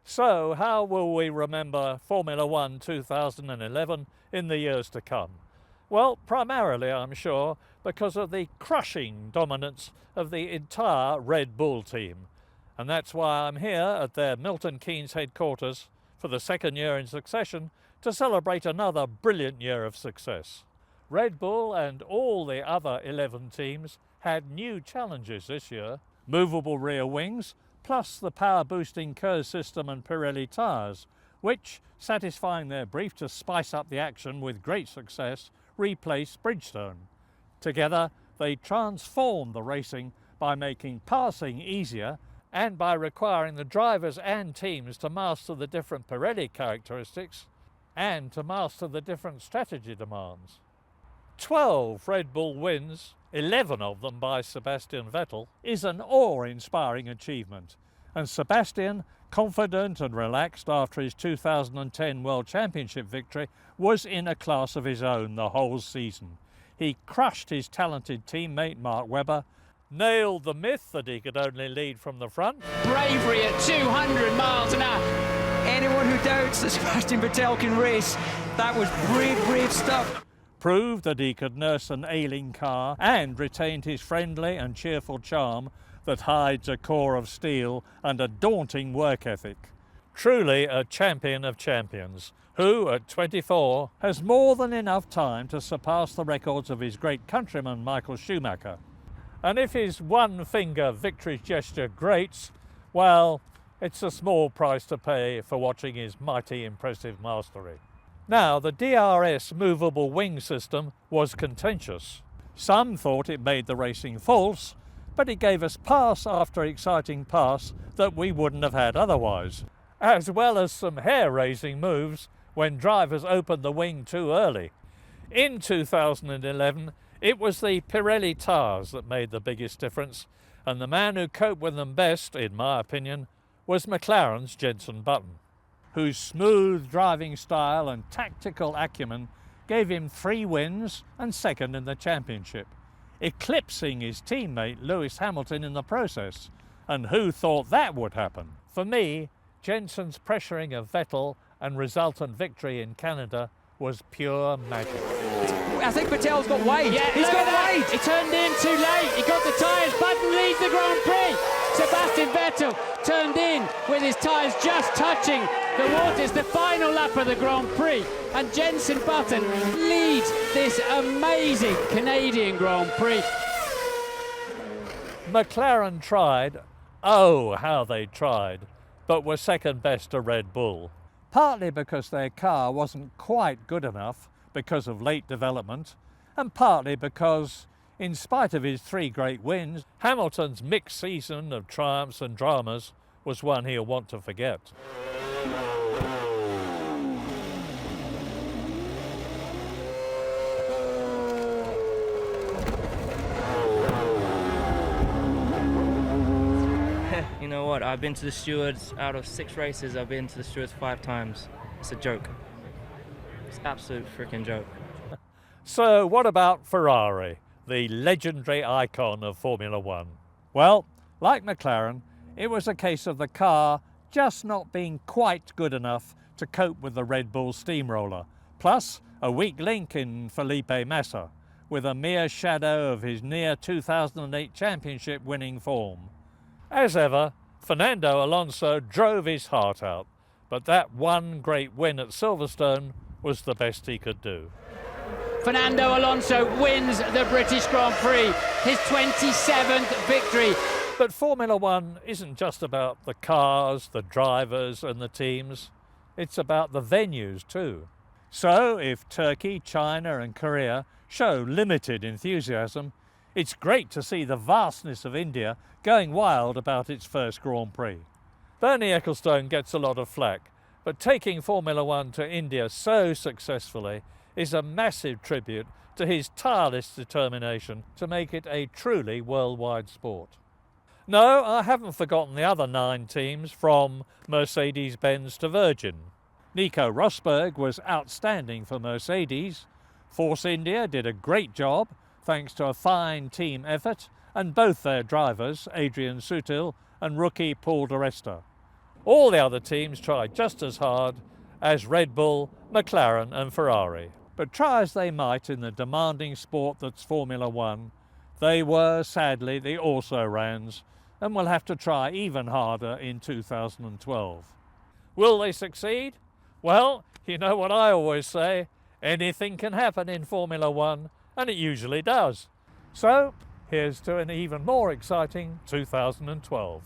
So, how will we remember Formula One 2011 in the years to come? Well, primarily, I'm sure, because of the crushing dominance of the entire Red Bull team. And that's why I'm here at their Milton Keynes headquarters for the second year in succession to celebrate another brilliant year of success. Red Bull and all the other 11 teams had new challenges this year: movable rear wings, plus the power-boosting Kerr system and Pirelli tyres, which, satisfying their brief to spice up the action with great success, replaced Bridgestone. Together, they transformed the racing by making passing easier and by requiring the drivers and teams to master the different Pirelli characteristics and to master the different strategy demands. 12 Red Bull wins, 11 of them by Sebastian Vettel, is an awe-inspiring achievement. And Sebastian, confident and relaxed after his 2010 World Championship victory, was in a class of his own the whole season. He crushed his talented teammate Mark Webber, nailed the myth that he could only lead from the front. Bravery at 200 miles an hour. Anyone who doubts that Sebastian Vettel can race, that was brave stuff. Proved that he could nurse an ailing car and retained his friendly and cheerful charm that hides a core of steel and a daunting work ethic. Truly a champion of champions, who at 24 has more than enough time to surpass the records of his great countryman Michael Schumacher. And if his one-finger victory gesture grates, well, it's a small price to pay for watching his mighty impressive mastery. Now, the DRS movable wing system was contentious. Some thought it made the racing false, but it gave us pass after exciting pass that we wouldn't have had otherwise, as well as some hair-raising moves when drivers opened the wing too early. In 2011, it was the Pirelli tyres that made the biggest difference, and the man who coped with them best, in my opinion, was McLaren's Jenson Button, whose smooth driving style and tactical acumen gave him 3 wins and second in the championship, eclipsing his teammate Lewis Hamilton in the process. And who thought that would happen? For me, Jenson's pressuring of Vettel and resultant victory in Canada was pure magic. I think Vettel's got wide. Yeah, he's got wide. He turned in too late. He got the tyres. Button leads the Grand Prix. Sebastian Vettel turned in with his tyres just touching the waters. The final lap of the Grand Prix. And Jenson Button leads this amazing Canadian Grand Prix. McLaren tried, oh how they tried, but were second best to Red Bull. Partly because their car wasn't quite good enough because of late development, and partly because, in spite of his 3 great wins, Hamilton's mixed season of triumphs and dramas was one he'll want to forget. You know what, I've been to the stewards, out of 6 races, I've been to the stewards 5 times. It's a joke. It's an absolute freaking joke. So what about Ferrari, the legendary icon of Formula One? Well, like McLaren, it was a case of the car just not being quite good enough to cope with the Red Bull steamroller, plus a weak link in Felipe Massa, with a mere shadow of his near 2008 championship winning form. As ever, Fernando Alonso drove his heart out, but that one great win at Silverstone was the best he could do. Fernando Alonso wins the British Grand Prix, his 27th victory. But Formula One isn't just about the cars, the drivers and the teams. It's about the venues too. So if Turkey, China and Korea show limited enthusiasm, it's great to see the vastness of India going wild about its first Grand Prix. Bernie Ecclestone gets a lot of flack, but taking Formula One to India so successfully is a massive tribute to his tireless determination to make it a truly worldwide sport. No, I haven't forgotten the other 9 teams, from Mercedes-Benz to Virgin. Nico Rosberg was outstanding for Mercedes. Force India did a great job, thanks to a fine team effort, and both their drivers, Adrian Sutil and rookie Paul di Resta. All the other teams tried just as hard as Red Bull, McLaren and Ferrari. But try as they might in the demanding sport that's Formula One, they were sadly the also-rans and will have to try even harder in 2012. Will they succeed? Well, you know what I always say, anything can happen in Formula One, and it usually does. So, here's to an even more exciting 2012.